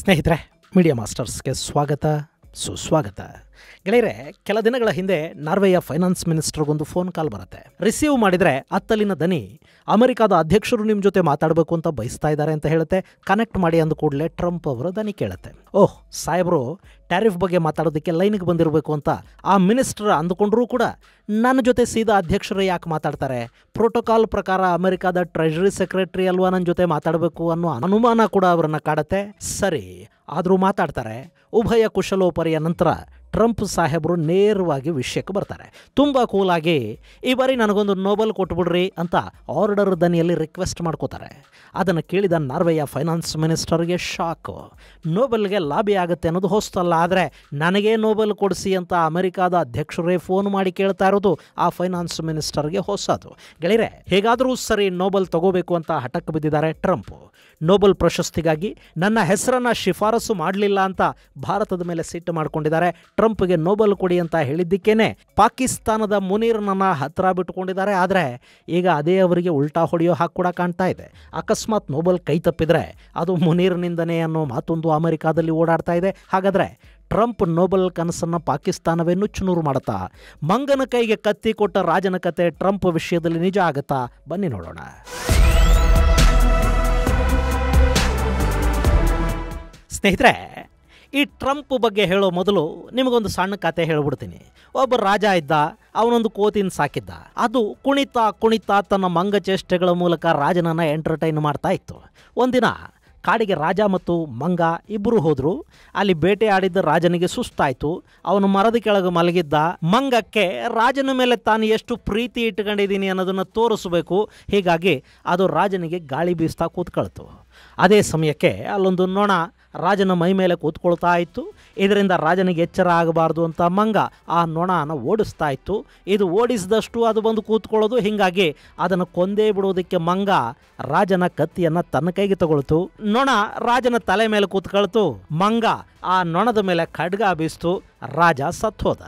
ಸ್ನೇಹಿತರೆ, ಮೀಡಿಯಾ ಮಾಸ್ಟರ್ಸ್ಗೆ ಸ್ವಾಗತ ಸುಸ್ವಾಗತ. ಗೆಳೆಯರೆ, ಕೆಲ ದಿನಗಳ ಹಿಂದೆ ನಾರ್ವೆಯ ಫೈನಾನ್ಸ್ ಮಿನಿಸ್ಟರ್ಗೊಂದು ಫೋನ್ ಕಾಲ್ ಬರುತ್ತೆ. ರಿಸೀವ್ ಮಾಡಿದರೆ ಅತ್ತಲಿನ ದನಿ ಅಮೆರಿಕಾದ ಅಧ್ಯಕ್ಷರು ನಿಮ್ಮ ಜೊತೆ ಮಾತಾಡಬೇಕು ಅಂತ ಬಯಸ್ತಾ ಇದ್ದಾರೆ ಅಂತ ಹೇಳುತ್ತೆ. ಕನೆಕ್ಟ್ ಮಾಡಿ ಅಂದ ಕೂಡಲೇ ಟ್ರಂಪ್ ಅವರ ದನಿ ಕೇಳುತ್ತೆ. ಓಹ್, ಸಾಹೇಬರು ಟ್ಯಾರಿಫ್ ಬಗ್ಗೆ ಮಾತಾಡೋದಕ್ಕೆ ಲೈನ್ಗೆ ಬಂದಿರಬೇಕು ಅಂತ ಆ ಮಿನಿಸ್ಟರ್ ಅಂದುಕೊಂಡ್ರೂ ಕೂಡ ನನ್ನ ಜೊತೆ ಸೀದಾ ಅಧ್ಯಕ್ಷರು ಯಾಕೆ ಮಾತಾಡ್ತಾರೆ? ಪ್ರೋಟೋಕಾಲ್ ಪ್ರಕಾರ ಅಮೆರಿಕಾದ ಟ್ರೆಜರಿ ಸೆಕ್ರೆಟರಿ ಅಲ್ವಾ ನನ್ನ ಜೊತೆ ಮಾತಾಡಬೇಕು ಅನ್ನೋ ಅನುಮಾನ ಕೂಡ ಅವರನ್ನು ಕಾಡುತ್ತೆ. ಸರಿ, ಆದರೂ ಮಾತಾಡ್ತಾರೆ. ಉಭಯ ಕುಶಲೋಪರಿಯ ನಂತರ ಟ್ರಂಪ್ ಸಾಹೇಬರು ನೇರವಾಗಿ ವಿಷಯಕ್ಕೆ ಬರ್ತಾರೆ. ತುಂಬ ಕೂಲಾಗಿ ಈ ಬಾರಿ ನನಗೊಂದು ನೋಬೆಲ್ ಕೊಟ್ಬಿಡ್ರಿ ಅಂತ ಆರ್ಡರ್ ದನಿಯಲ್ಲಿ ರಿಕ್ವೆಸ್ಟ್ ಮಾಡ್ಕೋತಾರೆ. ಅದನ್ನು ಕೇಳಿದ ನಾರ್ವೆಯ ಫೈನಾನ್ಸ್ ಮಿನಿಸ್ಟರ್ಗೆ ಶಾಕು. ನೋಬೆಲ್ಗೆ ಲಾಬಿ ಆಗುತ್ತೆ ಅನ್ನೋದು ಹೊಸ್ತಲ್ಲ, ಆದರೆ ನನಗೇ ನೋಬೆಲ್ ಕೊಡಿಸಿ ಅಂತ ಅಮೆರಿಕಾದ ಅಧ್ಯಕ್ಷರೇ ಫೋನ್ ಮಾಡಿ ಕೇಳ್ತಾ ಇರೋದು ಆ ಫೈನಾನ್ಸ್ ಮಿನಿಸ್ಟರ್ಗೆ ಹೊಸದು. ಗೆಳೆಯರೆ, ಹೇಗಾದರೂ ಸರಿ ನೋಬೆಲ್ ತಗೋಬೇಕು ಅಂತ ಹಠಕ್ಕೆ ಬಿದ್ದಿದ್ದಾರೆ ಟ್ರಂಪ್. ನೋಬೆಲ್ ಪ್ರಶಸ್ತಿಗಾಗಿ ನನ್ನ ಹೆಸರನ್ನು ಶಿಫಾರಸು ಮಾಡಲಿಲ್ಲ ಅಂತ ಭಾರತದ ಮೇಲೆ ಸಿಟ್ಟು ಮಾಡಿಕೊಂಡಿದ್ದಾರೆ. ಟ್ರಂಪ್ಗೆ ನೋಬೆಲ್ ಕೊಡಿ ಅಂತ ಹೇಳಿದ್ದಕ್ಕೇನೆ ಪಾಕಿಸ್ತಾನದ ಮುನೀರ್ನನ್ನ ಹತ್ರ ಬಿಟ್ಟುಕೊಂಡಿದ್ದಾರೆ. ಆದರೆ ಈಗ ಅದೇ ಅವರಿಗೆ ಉಲ್ಟಾ ಹೊಡೆಯೋ ಹಾಗೆ ಕೂಡ ಕಾಣ್ತಾ ಇದೆ. ಅಕಸ್ಮಾತ್ ನೋಬೆಲ್ ಕೈ ತಪ್ಪಿದ್ರೆ ಅದು ಮುನೀರ್ನಿಂದನೇ ಅನ್ನೋ ಮಾತೊಂದು ಅಮೆರಿಕಾದಲ್ಲಿ ಓಡಾಡ್ತಾ ಇದೆ. ಹಾಗಾದರೆ ಟ್ರಂಪ್ ನೋಬೆಲ್ ಕನಸನ್ನು ಪಾಕಿಸ್ತಾನವೇ ನುಚ್ಚುನೂರು ಮಾಡುತ್ತಾ? ಮಂಗನ ಕೈಗೆ ಕತ್ತಿ ಕೊಟ್ಟ ರಾಜನ ಕತೆ ಟ್ರಂಪ್ ವಿಷಯದಲ್ಲಿ ನಿಜ ಆಗುತ್ತಾ? ಬನ್ನಿ ನೋಡೋಣ. ಸ್ನೇಹಿತರೆ, ಈ ಟ್ರಂಪ್ ಬಗ್ಗೆ ಹೇಳೋ ಮೊದಲು ನಿಮಗೊಂದು ಸಣ್ಣ ಕತೆ ಹೇಳ್ಬಿಡ್ತೀನಿ. ಒಬ್ಬ ರಾಜ ಇದ್ದ, ಅವನೊಂದು ಕೋತಿನ ಸಾಕಿದ್ದ. ಅದು ಕುಣಿತಾ ಕುಣಿತಾ ತನ್ನ ಮಂಗಚೇಷ್ಟೆಗಳ ಮೂಲಕ ರಾಜನನ್ನು ಎಂಟರ್ಟೈನ್ ಮಾಡ್ತಾ ಇತ್ತು. ಒಂದಿನ ಕಾಡಿಗೆ ರಾಜ ಮತ್ತು ಮಂಗ ಇಬ್ಬರು ಹೋದರು. ಅಲ್ಲಿ ಬೇಟೆ ಆಡಿದ್ದ ರಾಜನಿಗೆ ಸುಸ್ತಾಯಿತು. ಅವನು ಮರದ ಕೆಳಗೆ ಮಲಗಿದ್ದ. ಮಂಗಕ್ಕೆ ರಾಜನ ಮೇಲೆ ತಾನು ಎಷ್ಟು ಪ್ರೀತಿ ಇಟ್ಕೊಂಡಿದ್ದೀನಿ ಅನ್ನೋದನ್ನು ತೋರಿಸಬೇಕು. ಹೀಗಾಗಿ ಅದು ರಾಜನಿಗೆ ಗಾಳಿ ಬೀಸ್ತಾ ಕೂತ್ಕೊಳ್ತು. ಅದೇ ಸಮಯಕ್ಕೆ ಅಲ್ಲೊಂದು ನೊಣ ರಾಜನ ಮೈ ಮೇಲೆ ಕೂತ್ಕೊಳ್ತಾ ಇತ್ತು. ಇದರಿಂದ ರಾಜನಿಗೆ ಎಚ್ಚರ ಆಗಬಾರ್ದು ಅಂತ ಮಂಗ ಆ ನೊಣನ ಓಡಿಸ್ತಾ ಇತ್ತು. ಇದು ಓಡಿಸಿದಷ್ಟು ಅದು ಬಂದು ಕೂತ್ಕೊಳ್ಳೋದು. ಹೀಗಾಗಿ ಅದನ್ನು ಕೊಂದೇ ಬಿಡೋದಕ್ಕೆ ಮಂಗ ರಾಜನ ಕತ್ತಿಯನ್ನು ತನ್ನ ಕೈಗೆ ತಗೊಳ್ತು. ನೊಣ ರಾಜನ ತಲೆ ಮೇಲೆ ಕೂತ್ಕೊಳ್ತು. ಮಂಗ ಆ ನೊಣದ ಮೇಲೆ ಖಡ್ಗ ಬೀಸ್ತು. ರಾಜ ಸತ್ತೋದ.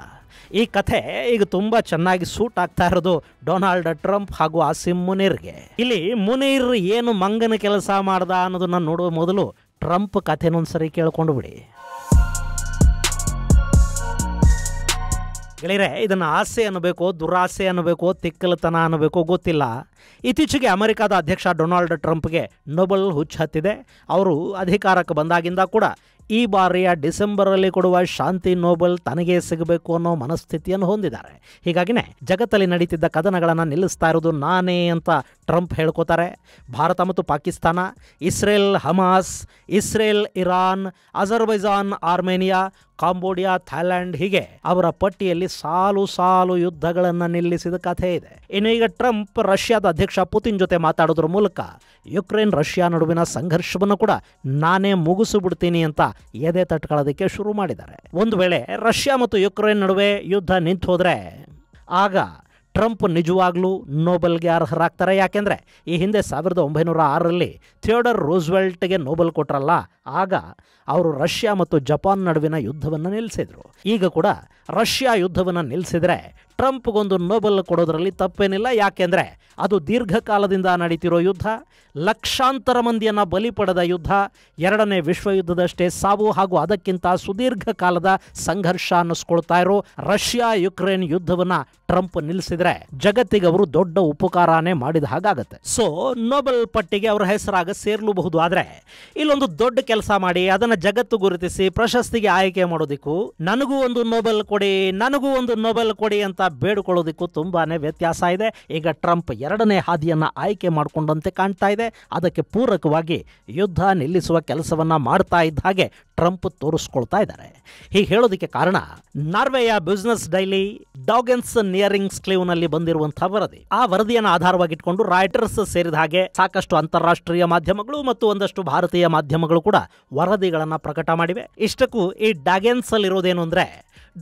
ಈ ಕಥೆ ಈಗ ತುಂಬ ಚೆನ್ನಾಗಿ ಸೂಟ್ ಆಗ್ತಾ ಇರೋದು ಡೊನಾಲ್ಡ್ ಟ್ರಂಪ್ ಹಾಗೂ ಆಸಿಮ್ ಮುನೀರ್ಗೆ. ಇಲ್ಲಿ ಮುನೀರ್ ಏನು ಮಂಗನ ಕೆಲಸ ಮಾಡ್ದ ಅನ್ನೋದನ್ನ ನೋಡುವ ಮೊದಲು ಟ್ರಂಪ್ ಕಥೆನೊಂದ್ಸರಿ ಕೇಳ್ಕೊಂಡು ಬಿಡಿ. ಗೆಳೆಯರೆ, ಇದನ್ನು ಆಸೆ ಅನ್ನಬೇಕೋ ದುರಾಸೆ ಅನ್ನಬೇಕೋ ತಿಕ್ಕಲತನ ಅನ್ನಬೇಕೋ ಗೊತ್ತಿಲ್ಲ. ಇತ್ತೀಚೆಗೆ ಅಮೆರಿಕಾದ ಅಧ್ಯಕ್ಷ ಡೊನಾಲ್ಡ್ ಟ್ರಂಪ್ಗೆ ನೋಬೆಲ್ ಹುಚ್ಚು ಹತ್ತಿದೆ. ಅವರು ಅಧಿಕಾರಕ್ಕೆ ಬಂದಾಗಿಂದ ಕೂಡ ಈ ಬಾರಿಯ ಡಿಸೆಂಬರಲ್ಲಿ ಕೊಡುವ ಶಾಂತಿ ನೋಬೆಲ್ ತನಗೇ ಸಿಗಬೇಕು ಅನ್ನೋ ಮನಸ್ಥಿತಿಯನ್ನು ಹೊಂದಿದ್ದಾರೆ. ಹೀಗಾಗಿನೇ ಜಗತ್ತಲ್ಲಿ ನಡೀತಿದ್ದ ಕದನಗಳನ್ನು ನಿಲ್ಲಿಸ್ತಾ ಇರೋದು ನಾನೇ ಅಂತ ಟ್ರಂಪ್ ಹೇಳ್ಕೋತಾರೆ. ಭಾರತ ಮತ್ತು Pakistan, Israel Hamas, Israel Iran, Azerbaijan Armenia, Cambodia, Thailand, ಹೀಗೆ ಅವರ ಪಟ್ಟಿಯಲ್ಲಿ ಸಾಲು ಸಾಲು ಯುದ್ಧಗಳನ್ನು ನಿಲ್ಲಿಸಿದ ಕಥೆ ಇದೆ. ಇನ್ನು ಈಗ ಟ್ರಂಪ್ ರಷ್ಯಾದ ಅಧ್ಯಕ್ಷ ಪುತಿನ್ ಜೊತೆ ಮಾತಾಡೋದ್ರ ಮೂಲಕ ಯುಕ್ರೇನ್ ರಷ್ಯಾ ನಡುವಿನ ಸಂಘರ್ಷವನ್ನು ಕೂಡ ನಾನೇ ಮುಗಿಸಿಬಿಡ್ತೀನಿ ಅಂತ ಎದೆ ತಟ್ಕೊಳ್ಳೋದಕ್ಕೆ ಶುರು ಮಾಡಿದ್ದಾರೆ. ಒಂದು ವೇಳೆ ರಷ್ಯಾ ಮತ್ತು ಯುಕ್ರೇನ್ ನಡುವೆ ಯುದ್ಧ ನಿಂತು ಹೋದರೆ ಆಗ ಟ್ರಂಪ್ ನಿಜವಾಗ್ಲೂ ನೋಬೆಲ್ಗೆ ಅರ್ಹರಾಗ್ತಾರೆ. ಯಾಕೆಂದರೆ ಈ ಹಿಂದೆ 1906ರಲ್ಲಿ ಥಿಯೋಡರ್ ರೂಸ್ವೆಲ್ಟ್ಗೆ ನೋಬೆಲ್ ಕೊಟ್ರಲ್ಲ, ಆಗ ಅವರು ರಷ್ಯಾ ಮತ್ತು ಜಪಾನ್ ನಡುವಿನ ಯುದ್ಧವನ್ನು ನಿಲ್ಲಿಸಿದರು. ಈಗ ಕೂಡ ರಷ್ಯಾ ಯುದ್ಧವನ್ನು ನಿಲ್ಲಿಸಿದರೆ ಟ್ರಂಪ್ಗೊಂದು ನೋಬೆಲ್ ಕೊಡೋದ್ರಲ್ಲಿ ತಪ್ಪೇನಿಲ್ಲ. ಯಾಕೆಂದರೆ ಅದು ದೀರ್ಘಕಾಲದಿಂದ ನಡೀತಿರೋ ಯುದ್ಧ, ಲಕ್ಷಾಂತರ ಮಂದಿಯನ್ನು ಬಲಿ ಪಡೆದ ಯುದ್ಧ, ಎರಡನೇ ವಿಶ್ವಯುದ್ಧದಷ್ಟೇ ಸಾವು ಹಾಗೂ ಅದಕ್ಕಿಂತ ಸುದೀರ್ಘ ಕಾಲದ ಸಂಘರ್ಷ ಅನ್ನಿಸ್ಕೊಳ್ತಾ ಇರೋ ರಷ್ಯಾ ಯುಕ್ರೇನ್ ಯುದ್ಧವನ್ನು ಟ್ರಂಪ್ ನಿಲ್ಲಿಸಿದರೆ ಜಗತ್ತಿಗೆ ಅವರು ದೊಡ್ಡ ಉಪಕಾರನೇ ಮಾಡಿದ ಹಾಗಾಗತ್ತೆ. ಸೊ ನೋಬೆಲ್ ಪಟ್ಟಿಗೆ ಅವರ ಹೆಸರಾಗ ಸೇರ್ಲೂಬಹುದು. ಆದರೆ ಇಲ್ಲೊಂದು ದೊಡ್ಡ ಕೆಲಸ ಮಾಡಿ ಅದನ್ನು ಜಗತ್ತು ಗುರುತಿಸಿ ಪ್ರಶಸ್ತಿಗೆ ಆಯ್ಕೆ ಮಾಡೋದಕ್ಕೂ ನನಗೂ ಒಂದು ನೋಬೆಲ್ ಕೊಡಿ, ನನಗೂ ಒಂದು ನೋಬೆಲ್ ಕೊಡಿ ಅಂತ ಬೇಡಿಕೊಳ್ಳೋದಕ್ಕೂ ತುಂಬಾನೇ ವ್ಯತ್ಯಾಸ ಇದೆ. ಈಗ ಟ್ರಂಪ್ ಎರಡನೇ ಹಾದಿಯನ್ನು ಆಯ್ಕೆ ಮಾಡಿಕೊಂಡಂತೆ ಕಾಣ್ತಾ ಇದೆ. ಅದಕ್ಕೆ ಪೂರಕವಾಗಿ ಯುದ್ಧ ನಿಲ್ಲಿಸುವ ಕೆಲಸವನ್ನ ಮಾಡ್ತಾ ಇದ್ದ ಹಾಗೆ ಟ್ರಂಪ್ ತೋರಿಸ್ಕೊಳ್ತಾ ಇದ್ದಾರೆ. ಹೀಗೆ ಹೇಳೋದಕ್ಕೆ ಕಾರಣ ನಾರ್ವೆಯ ಬಿಸಿನೆಸ್ ಡೈಲಿ ಡಾಗೆನ್ಸ್ ನಿಯರಿಂಗ್ ಸ್ಕ್ಲೀವ್ನಲ್ಲಿ ಬಂದಿರುವಂತಹ ವರದಿ. ಆ ವರದಿಯನ್ನು ಆಧಾರವಾಗಿಟ್ಕೊಂಡು ರಾಯ್ಟರ್ಸ್ ಸೇರಿದ ಹಾಗೆ ಸಾಕಷ್ಟು ಅಂತಾರಾಷ್ಟ್ರೀಯ ಮಾಧ್ಯಮಗಳು ಮತ್ತು ಒಂದಷ್ಟು ಭಾರತೀಯ ಮಾಧ್ಯಮಗಳು ಕೂಡ ವರದಿಗಳನ್ನು ಪ್ರಕಟ ಮಾಡಿವೆ. ಇಷ್ಟಕ್ಕೂ ಈ ಡಾಗೆನ್ಸ್ ಅಲ್ಲಿ ಇರೋದೇನು ಅಂದ್ರೆ,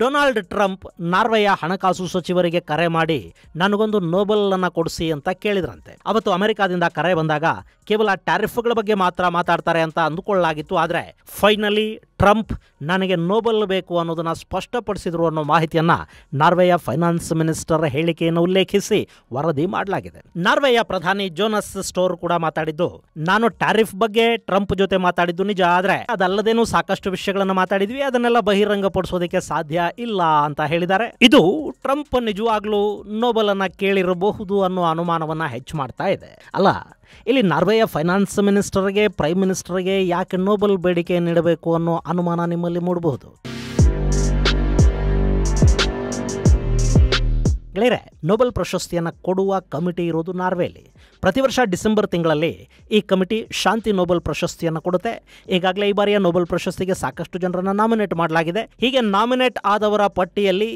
ಡೊನಾಲ್ಡ್ ಟ್ರಂಪ್ ನಾರ್ವೆಯ ಹಣಕಾಸು ಸಚಿವರಿಗೆ ಕರೆ ಮಾಡಿ ನನಗೊಂದು ನೋಬೆಲ್ ಅನ್ನು ಕೊಡಿಸಿ ಅಂತ ಕೇಳಿದ್ರಂತೆ. ಅವತ್ತು ಅಮೆರಿಕಾದಿಂದ ಕರೆ ಬಂದಾಗ ಕೇವಲ ಟ್ಯಾರಿಫ್ಗಳ ಬಗ್ಗೆ ಮಾತ್ರ ಮಾತಾಡ್ತಾರೆ ಅಂತ ಅಂದುಕೊಳ್ಳಲಾಗಿತ್ತು. ಆದರೆ ಫೈನಲಿ ಟ್ರಂಪ್ ನನಗೆ ನೋಬೆಲ್ ಬೇಕು ಅನ್ನೋದನ್ನು ಸ್ಪಷ್ಟಪಡಿಸಿದರು ಅನ್ನೋ ಮಾಹಿತಿಯನ್ನು ನಾರ್ವೆಯ ಫೈನಾನ್ಸ್ ಮಿನಿಸ್ಟರ್ ಹೇಳಿಕೆಯನ್ನು ಉಲ್ಲೇಖಿಸಿ ವರದಿ ಮಾಡಲಾಗಿದೆ. ನಾರ್ವೆಯ ಪ್ರಧಾನಿ ಜೋನಸ್ ಸ್ಟೋರ್ ಕೂಡ ಮಾತಾಡಿದ್ದು, ನಾನು ಟ್ಯಾರಿಫ್ ಬಗ್ಗೆ ಟ್ರಂಪ್ ಜೊತೆ ಮಾತಾಡಿದ್ದು ನಿಜ, ಆದರೆ ಅದಲ್ಲದೇನೂ ಸಾಕಷ್ಟು ವಿಷಯಗಳನ್ನು ಮಾತಾಡಿದ್ವಿ, ಅದನ್ನೆಲ್ಲ ಬಹಿರಂಗಪಡಿಸೋದಕ್ಕೆ ಸಾಧ್ಯ ಇಲ್ಲ ಅಂತ ಹೇಳಿದ್ದಾರೆ. ಇದು ಟ್ರಂಪ್ ನಿಜವಾಗ್ಲೂ ನೋಬೆಲ್ ಅನ್ನ ಕೇಳಿರಬಹುದು ಅನ್ನೋ ಅನುಮಾನವನ್ನ ಹೆಚ್ಚು ಮಾಡ್ತಾ ಇದೆ. ಅಲ್ಲ, ಇಲ್ಲಿ ನಾರ್ವೆಯ ಫೈನಾನ್ಸ್ ಮಿನಿಸ್ಟರ್ಗೆ ಪ್ರೈಮ್ ಮಿನಿಸ್ಟರ್ಗೆ ಯಾಕೆ ನೋಬೆಲ್ ಬೇಡಿಕೆ ನೀಡಬೇಕು ಅನ್ನೋ ಅನುಮಾನ ನಿಮ್ಮಲ್ಲಿ ಮೂಡಬಹುದು. ಗೆಳೆಯರೆ, ನೋಬೆಲ್ ಪ್ರಶಸ್ತಿಯನ್ನು ಕೊಡುವ ಕಮಿಟಿ ಇರೋದು ನಾರ್ವೆಯಲ್ಲಿ. ಪ್ರತಿ ವರ್ಷ ಡಿಸೆಂಬರ್ ತಿಂಗಳಲ್ಲಿ ಈ ಕಮಿಟಿ ಶಾಂತಿ ನೋಬೆಲ್ ಪ್ರಶಸ್ತಿಯನ್ನು ಕೊಡುತ್ತೆ. ಈಗಾಗಲೇ ಈ ಬಾರಿಯ ನೋಬೆಲ್ ಪ್ರಶಸ್ತಿಗೆ ಸಾಕಷ್ಟು ಜನರನ್ನು ನಾಮಿನೇಟ್ ಮಾಡಲಾಗಿದೆ. ಹೀಗೆ ನಾಮಿನೇಟ್ ಆದವರ ಪಟ್ಟಿಯಲ್ಲಿ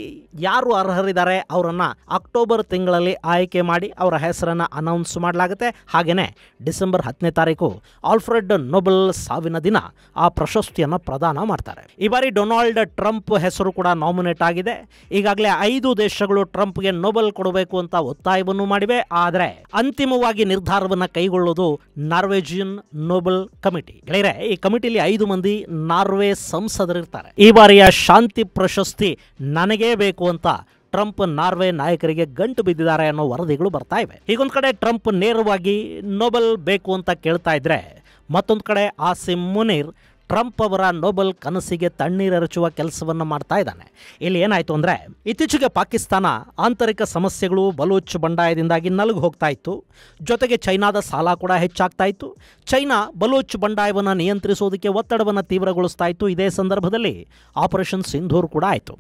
ಯಾರು ಅರ್ಹರಿದ್ದಾರೆ ಅವರನ್ನು ಅಕ್ಟೋಬರ್ ತಿಂಗಳಲ್ಲಿ ಆಯ್ಕೆ ಮಾಡಿ ಅವರ ಹೆಸರನ್ನು ಅನೌನ್ಸ್ ಮಾಡಲಾಗುತ್ತೆ. ಹಾಗೆಯೇ ಡಿಸೆಂಬರ್ 10ನೇ ತಾರೀಕು ಆಲ್ಫ್ರೆಡ್ ನೋಬೆಲ್ ಸಾವಿನ ದಿನ ಆ ಪ್ರಶಸ್ತಿಯನ್ನು ಪ್ರದಾನ ಮಾಡ್ತಾರೆ. ಈ ಬಾರಿ ಡೊನಾಲ್ಡ್ ಟ್ರಂಪ್ ಹೆಸರು ಕೂಡ ನಾಮಿನೇಟ್ ಆಗಿದೆ. ಈಗಾಗಲೇ 5 ದೇಶಗಳು ಟ್ರಂಪ್ಗೆ ನೋಬೆಲ್ ಕೊಡಬೇಕು ಅಂತ ಒತ್ತಾಯವನ್ನು ಮಾಡಿವೆ. ಆದರೆ ಅಂತಿಮವಾಗಿ ನಿರ್ಧಾರವನ್ನು ಕೈಗೊಳ್ಳೋದು ನಾರ್ವೇಜಿಯನ್ ನೋಬೆಲ್ ಕಮಿಟಿ. ಗೆಳೆಯರೆ, ಈ ಕಮಿಟಿಯಲ್ಲಿ 5 ಮಂದಿ ನಾರ್ವೆ ಸಂಸದರಿರ್ತಾರೆ. ಈ ಬಾರಿಯ ಶಾಂತಿ ಪ್ರಶಸ್ತಿ ನನಗೇ ಬೇಕು ಅಂತ ಟ್ರಂಪ್ ನಾರ್ವೆ ನಾಯಕರಿಗೆ ಗಂಟು ಬಿದ್ದಿದ್ದಾರೆ ಅನ್ನೋ ವರದಿಗಳು ಬರ್ತಾ ಇವೆ. ಹೀಗೊಂದು ಕಡೆ ಟ್ರಂಪ್ ನೇರವಾಗಿ ನೋಬೆಲ್ ಬೇಕು ಅಂತ ಕೇಳ್ತಾ ಇದ್ರೆ, ಮತ್ತೊಂದು ಕಡೆ ಆಸಿಮ್ ಮುನೀರ್ ಟ್ರಂಪ್ ಅವರ ನೋಬೆಲ್ ಕನಸಿಗೆ ತಣ್ಣೀರೆರಚುವ ಕೆಲಸವನ್ನು ಮಾಡ್ತಾ ಇದ್ದಾನೆ. ಇಲ್ಲಿ ಏನಾಯಿತು ಅಂದರೆ, ಇತ್ತೀಚೆಗೆ ಪಾಕಿಸ್ತಾನ ಆಂತರಿಕ ಸಮಸ್ಯೆಗಳು ಬಲೂಚ್ ಬಂಡಾಯದಿಂದಾಗಿ ನಲುಗು ಹೋಗ್ತಾ ಇತ್ತು. ಜೊತೆಗೆ ಚೈನಾದ ಸಾಲ ಕೂಡ ಹೆಚ್ಚಾಗ್ತಾ ಇತ್ತು. ಚೈನಾ ಬಲೂಚ್ ಬಂಡಾಯವನ್ನು ನಿಯಂತ್ರಿಸೋದಕ್ಕೆ ಒತ್ತಡವನ್ನು ತೀವ್ರಗೊಳಿಸ್ತಾ ಇತ್ತು. ಇದೇ ಸಂದರ್ಭದಲ್ಲಿ ಆಪರೇಷನ್ ಸಿಂಧೂರ್ ಕೂಡ ಆಯಿತು.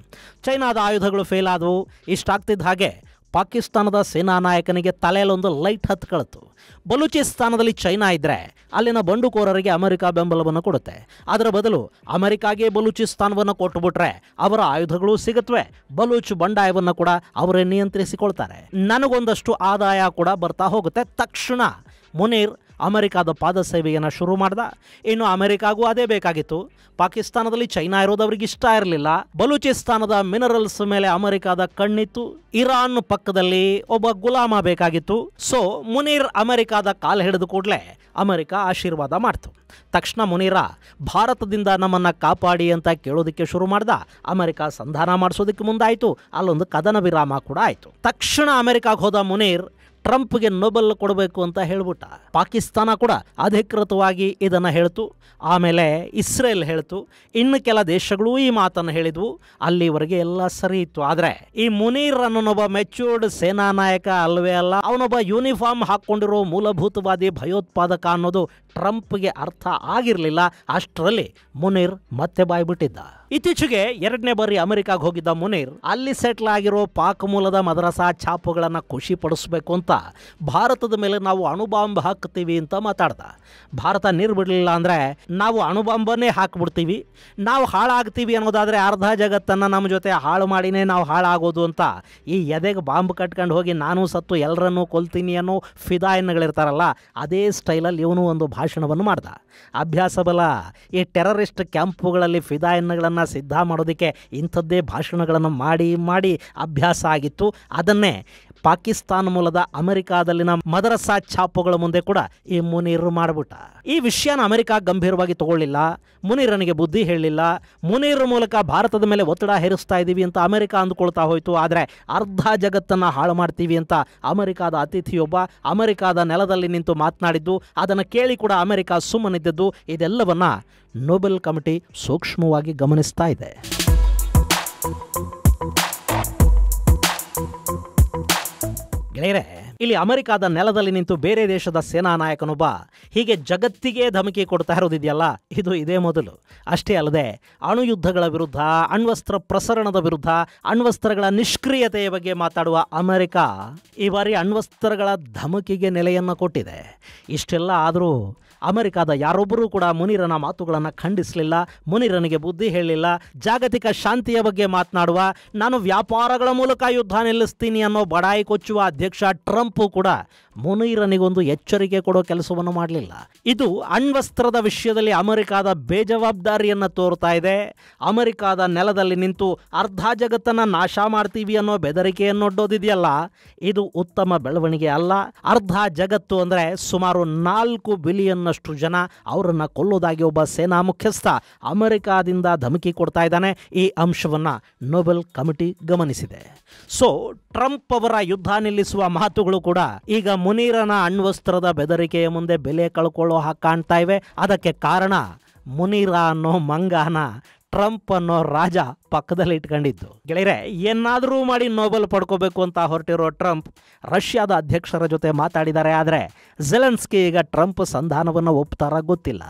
ಚೈನಾದ ಆಯುಧಗಳು ಫೇಲ್ ಆದವು. ಇಷ್ಟಾಗ್ತಿದ್ದ ಹಾಗೆ ಪಾಕಿಸ್ತಾನದ ಸೇನಾ ನಾಯಕನಿಗೆ ತಲೆಯಲ್ಲೊಂದು ಲೈಟ್ ಹತ್ಕೊಳ್ತು. ಬಲೂಚಿಸ್ತಾನದಲ್ಲಿ ಚೈನಾ ಇದ್ದರೆ ಅಲ್ಲಿನ ಬಂಡುಕೋರರಿಗೆ ಅಮೆರಿಕ ಬೆಂಬಲವನ್ನು ಕೊಡುತ್ತೆ. ಅದರ ಬದಲು ಅಮೆರಿಕಾಗೆ ಬಲೂಚಿಸ್ತಾನವನ್ನು ಕೊಟ್ಟುಬಿಟ್ರೆ ಅವರ ಆಯುಧಗಳು ಸಿಗುತ್ತವೆ, ಬಲೂಚ್ ಬಂಡಾಯವನ್ನು ಕೂಡ ಅವರೇ ನಿಯಂತ್ರಿಸಿಕೊಳ್ತಾರೆ, ನನಗೊಂದಷ್ಟು ಆದಾಯ ಕೂಡ ಬರ್ತಾ ಹೋಗುತ್ತೆ. ತಕ್ಷಣ ಮುನೀರ್ ಅಮೆರಿಕಾದ ಪಾದ ಸೇವೆಯನ್ನು ಶುರು ಮಾಡ್ದ. ಇನ್ನು ಅಮೆರಿಕಾಗೂ ಅದೇ ಬೇಕಾಗಿತ್ತು. ಪಾಕಿಸ್ತಾನದಲ್ಲಿ ಚೈನಾ ಇರೋದು ಅವ್ರಿಗೆ ಇಷ್ಟ ಇರಲಿಲ್ಲ. ಬಲೂಚಿಸ್ತಾನದ ಮಿನರಲ್ಸ್ ಮೇಲೆ ಅಮೆರಿಕಾದ ಕಣ್ಣಿತ್ತು. ಇರಾನ್ ಪಕ್ಕದಲ್ಲಿ ಒಬ್ಬ ಗುಲಾಮ ಬೇಕಾಗಿತ್ತು. ಸೊ ಮುನೀರ್ ಅಮೆರಿಕಾದ ಕಾಲು ಹಿಡಿದು ಕೂಡಲೇ ಅಮೆರಿಕ ಆಶೀರ್ವಾದ ಮಾಡ್ತು. ತಕ್ಷಣ ಮುನೀರ ಭಾರತದಿಂದ ನಮ್ಮನ್ನು ಕಾಪಾಡಿ ಅಂತ ಕೇಳೋದಕ್ಕೆ ಶುರು ಮಾಡ್ದ. ಅಮೆರಿಕ ಸಂಧಾನ ಮಾಡಿಸೋದಕ್ಕೆ ಮುಂದಾಯಿತು. ಅಲ್ಲೊಂದು ಕದನ ವಿರಾಮ ಕೂಡ ಆಯಿತು. ತಕ್ಷಣ ಅಮೆರಿಕಾಗೆ ಹೋದ ಮುನೀರ್ ಟ್ರಂಪ್ಗೆ ನೋಬೆಲ್ ಕೊಡಬೇಕು ಅಂತ ಹೇಳ್ಬಿಟ್ಟ. ಪಾಕಿಸ್ತಾನ ಕೂಡ ಅಧಿಕೃತವಾಗಿ ಇದನ್ನು ಹೇಳ್ತು. ಆಮೇಲೆ ಇಸ್ರೇಲ್ ಹೇಳ್ತು. ಇನ್ನು ಕೆಲ ದೇಶಗಳು ಈ ಮಾತನ್ನು ಹೇಳಿದ್ವು. ಅಲ್ಲಿವರೆಗೆ ಎಲ್ಲ ಸರಿ ಇತ್ತು. ಆದರೆ ಈ ಮುನೀರ್ ಅನ್ನೋನೊಬ್ಬ ಮೆಚ್ಯೂರ್ಡ್ ಸೇನಾ ನಾಯಕ ಅಲ್ವೇ ಅಲ್ಲ, ಅವನೊಬ್ಬ ಯೂನಿಫಾರ್ಮ್ ಹಾಕ್ಕೊಂಡಿರೋ ಮೂಲಭೂತವಾದಿ ಭಯೋತ್ಪಾದಕ ಅನ್ನೋದು ಟ್ರಂಪ್ಗೆ ಅರ್ಥ ಆಗಿರಲಿಲ್ಲ. ಅಷ್ಟರಲ್ಲಿ ಮುನೀರ್ ಮತ್ತೆ ಬಾಯ್ಬಿಟ್ಟಿದ್ದ. ಇತ್ತೀಚೆಗೆ 2ನೇ ಬಾರಿ ಅಮೆರಿಕಾಗೆ ಹೋಗಿದ್ದ ಮುನೀರ್ ಅಲ್ಲಿ ಸೆಟ್ಲ್ ಆಗಿರೋ ಪಾಕ್ ಮೂಲದ ಮದರಸಾ ಛಾಪುಗಳನ್ನು ಖುಷಿ ಪಡಿಸ್ಬೇಕು ಅಂತ ಭಾರತದ ಮೇಲೆ ನಾವು ಅಣುಬಾಂಬ್ ಹಾಕ್ತೀವಿ ಅಂತ ಮಾತಾಡ್ದ. ಭಾರತ ನೀರು ಬಿಡಲಿಲ್ಲ ಅಂದರೆ ನಾವು ಅಣುಬಾಂಬನ್ನೇ ಹಾಕ್ಬಿಡ್ತೀವಿ, ನಾವು ಹಾಳಾಗ್ತೀವಿ ಅನ್ನೋದಾದರೆ ಅರ್ಧ ಜಗತ್ತನ್ನು ನಮ್ಮ ಜೊತೆ ಹಾಳು ಮಾಡಿನೇ ನಾವು ಹಾಳಾಗೋದು ಅಂತ ಈ ಎದೆಗೆ ಬಾಂಬ್ ಕಟ್ಕೊಂಡು ಹೋಗಿ ನಾನು ಸತ್ತು ಎಲ್ಲರನ್ನೂ ಕೊಲ್ತೀನಿ ಅನ್ನೋ ಫಿದಾಯಿನ್ಗಳಿರ್ತಾರಲ್ಲ, ಅದೇ ಸ್ಟೈಲಲ್ಲಿ ಇವನು ಒಂದು ಭಾಷಣವನ್ನು ಮಾಡ್ದ. ಅಭ್ಯಾಸ ಬಲ. ಈ ಟೆರರಿಸ್ಟ್ ಕ್ಯಾಂಪುಗಳಲ್ಲಿ ಫಿದಾಯಿನ್ಗಳನ್ನು ಸಿದ್ಧ ಮಾಡೋದಕ್ಕೆ ಇಂಥದ್ದೇ ಭಾಷಣಗಳನ್ನು ಮಾಡಿ ಮಾಡಿ ಅಭ್ಯಾಸ ಆಗಿತ್ತು. ಅದನ್ನೇ ಪಾಕಿಸ್ತಾನ ಮೂಲದ ಅಮೆರಿಕಾದಲ್ಲಿನ ಮದರಸಾ ಛಾಪುಗಳ ಮುಂದೆ ಕೂಡ ಈ ಮುನೀರ್ ಮಾಡಿಬಿಟ್ಟ. ಈ ವಿಷಯನ ಅಮೆರಿಕ ಗಂಭೀರವಾಗಿ ತಗೊಳ್ಳಿಲ್ಲ. ಮುನೀರನಿಗೆ ಬುದ್ಧಿ ಹೇಳಲಿಲ್ಲ. ಮುನೀರ್ ಮೂಲಕ ಭಾರತದ ಮೇಲೆ ಒತ್ತಡ ಹೇರಿಸ್ತಾ ಇದ್ದೀವಿ ಅಂತ ಅಮೆರಿಕ ಅಂದುಕೊಳ್ತಾ ಹೋಯಿತು. ಆದರೆ ಅರ್ಧ ಜಗತ್ತನ್ನು ಹಾಳು ಮಾಡ್ತೀವಿ ಅಂತ ಅಮೆರಿಕಾದ ಅತಿಥಿಯೊಬ್ಬ ಅಮೆರಿಕಾದ ನೆಲದಲ್ಲಿ ನಿಂತು ಮಾತನಾಡಿದ್ದು, ಅದನ್ನು ಕೇಳಿ ಕೂಡ ಅಮೆರಿಕ ಸುಮ್ಮನಿದ್ದದ್ದು, ಇದೆಲ್ಲವನ್ನ ನೋಬೆಲ್ ಕಮಿಟಿ ಸೂಕ್ಷ್ಮವಾಗಿ ಗಮನಿಸ್ತಾ ಇದೆ. ಗೆಳೆಯರೆ, ಇಲ್ಲಿ ಅಮೆರಿಕಾದ ನೆಲದಲ್ಲಿ ನಿಂತು ಬೇರೆ ದೇಶದ ಸೇನಾ ನಾಯಕನೊಬ್ಬ ಹೀಗೆ ಜಗತ್ತಿಗೆ ಧಮಕಿ ಕೊಡ್ತಾ ಇರೋದಿದೆಯಲ್ಲ, ಇದು ಇದೇ ಮೊದಲು. ಅಷ್ಟೇ ಅಲ್ಲದೆ ಅಣುಯುದ್ಧಗಳ ವಿರುದ್ಧ, ಅಣ್ವಸ್ತ್ರ ಪ್ರಸರಣದ ವಿರುದ್ಧ, ಅಣ್ವಸ್ತ್ರಗಳ ನಿಷ್ಕ್ರಿಯತೆಯ ಬಗ್ಗೆ ಮಾತಾಡುವ ಅಮೆರಿಕ ಈ ಬಾರಿ ಅಣ್ವಸ್ತ್ರಗಳ ಧಮಕಿಗೆ ನೆಲೆಯನ್ನು ಕೊಟ್ಟಿದೆ. ಇಷ್ಟೆಲ್ಲ ಆದರೂ ಅಮೆರಿಕಾದ ಯಾರೊಬ್ಬರೂ ಕೂಡ ಮುನೀರನ ಮಾತುಗಳನ್ನು ಖಂಡಿಸಲಿಲ್ಲ. ಮುನೀರನಿಗೆ ಬುದ್ಧಿ ಹೇಳಲಿಲ್ಲ. ಜಾಗತಿಕ ಶಾಂತಿಯ ಬಗ್ಗೆ ಮಾತನಾಡುವ, ನಾನು ವ್ಯಾಪಾರಗಳ ಮೂಲಕ ಯುದ್ಧ ನಿಲ್ಲಿಸ್ತೀನಿ ಅನ್ನೋ ಬಡಾಯಿ ಕೊಚ್ಚುವ ಅಧ್ಯಕ್ಷ ಟ್ರಂಪ್ ಕೂಡ ಮುನೀರನಿಗೊಂದು ಎಚ್ಚರಿಕೆ ಕೊಡೋ ಕೆಲಸವನ್ನು ಮಾಡಲಿಲ್ಲ. ಇದು ಅಣ್ವಸ್ತ್ರದ ವಿಷಯದಲ್ಲಿ ಅಮೆರಿಕಾದ ಬೇಜವಾಬ್ದಾರಿಯನ್ನು ತೋರ್ತಾ ಇದೆ. ಅಮೆರಿಕಾದ ನೆಲದಲ್ಲಿ ನಿಂತು ಅರ್ಧ ಜಗತ್ತನ್ನು ನಾಶ ಮಾಡ್ತೀವಿ ಅನ್ನೋ ಬೆದರಿಕೆಯನ್ನೊಡ್ಡೋದಿದೆಯಲ್ಲ, ಇದು ಉತ್ತಮ ಬೆಳವಣಿಗೆ ಅಲ್ಲ. ಅರ್ಧ ಜಗತ್ತು ಅಂದರೆ ಸುಮಾರು 4 ಬಿಲಿಯನ್ನಷ್ಟು ಜನ, ಅವರನ್ನು ಕೊಲ್ಲೋದಾಗಿ ಒಬ್ಬ ಸೇನಾ ಮುಖ್ಯಸ್ಥ ಅಮೆರಿಕಾದಿಂದ ಧಮಕಿ ಕೊಡ್ತಾ ಇದ್ದಾನೆ. ಈ ಅಂಶವನ್ನು ನೊಬೆಲ್ ಕಮಿಟಿ ಗಮನಿಸಿದೆ. ಸೊ ಟ್ರಂಪ್ ಅವರ ಯುದ್ಧ ನಿಲ್ಲಿಸುವ ಮಾತುಗಳು ಕೂಡ ಈಗ ಮುನೀರನ ಅಣ್ವಸ್ತ್ರದ ಬೆದರಿಕೆಯ ಮುಂದೆ ಬೆಲೆ ಕಳ್ಕೊಳ್ಳೋ ಹಾಗೆ ಕಾಣ್ತಾ ಇವೆ. ಅದಕ್ಕೆ ಕಾರಣ ಮುನೀರ ಅನ್ನೋ ಮಂಗಾನ ಟ್ರಂಪ್ ಅನ್ನೋ ರಾಜ ಪಕ್ಕದಲ್ಲಿ ಇಟ್ಕೊಂಡಿದ್ದು. ಗೆಳೆಯರೆ, ಏನಾದರೂ ಮಾಡಿ ನೋಬೆಲ್ ಪಡ್ಕೋಬೇಕು ಅಂತ ಹೊರಟಿರೋ ಟ್ರಂಪ್ ರಷ್ಯಾದ ಅಧ್ಯಕ್ಷರ ಜೊತೆ ಮಾತಾಡಿದ್ದಾರೆ. ಆದರೆ ಝೆಲೆನ್ಸ್ಕಿ ಈಗ ಟ್ರಂಪ್ ಸಂಧಾನವನ್ನು ಒಪ್ತಾರ ಗೊತ್ತಿಲ್ಲ.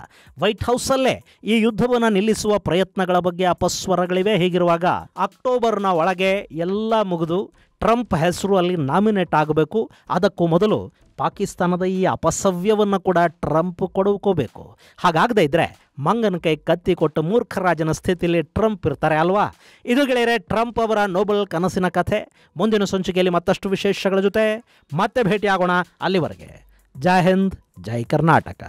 ವೈಟ್ ಹೌಸಲ್ಲೇ ಈ ಯುದ್ಧವನ್ನು ನಿಲ್ಲಿಸುವ ಪ್ರಯತ್ನಗಳ ಬಗ್ಗೆ ಅಪಸ್ವರಗಳಿವೆ. ಹೀಗಿರುವಾಗ ಅಕ್ಟೋಬರ್ನ ಒಳಗೆ ಎಲ್ಲ ಮುಗಿದು ಟ್ರಂಪ್ ಹೆಸರು ಅಲ್ಲಿ ನಾಮಿನೇಟ್ ಆಗಬೇಕು. ಅದಕ್ಕೂ ಮೊದಲು ಪಾಕಿಸ್ತಾನದ ಈ ಅಪಸವ್ಯವನ್ನು ಕೂಡ ಟ್ರಂಪ್ ಕೊಡುಕೋಬೇಕು. ಹಾಗಾಗದೇ ಇದ್ದರೆ ಮಂಗನ ಕೈ ಕತ್ತಿ ಕೊಟ್ಟು ಮೂರ್ಖರಾಜನ ಸ್ಥಿತಿಯಲ್ಲಿ ಟ್ರಂಪ್ ಇರ್ತಾರೆ ಅಲ್ವಾ? ಇದು ಗೆಳೆಯರೆ ಟ್ರಂಪ್ ಅವರ ನೋಬೆಲ್ ಕನಸಿನ ಕಥೆ. ಮುಂದಿನ ಸಂಚಿಕೆಯಲ್ಲಿ ಮತ್ತಷ್ಟು ವಿಶೇಷಗಳ ಜೊತೆ ಮತ್ತೆ ಭೇಟಿಯಾಗೋಣ. ಅಲ್ಲಿವರೆಗೆ ಜೈ ಹಿಂದ್, ಜೈ ಕರ್ನಾಟಕ.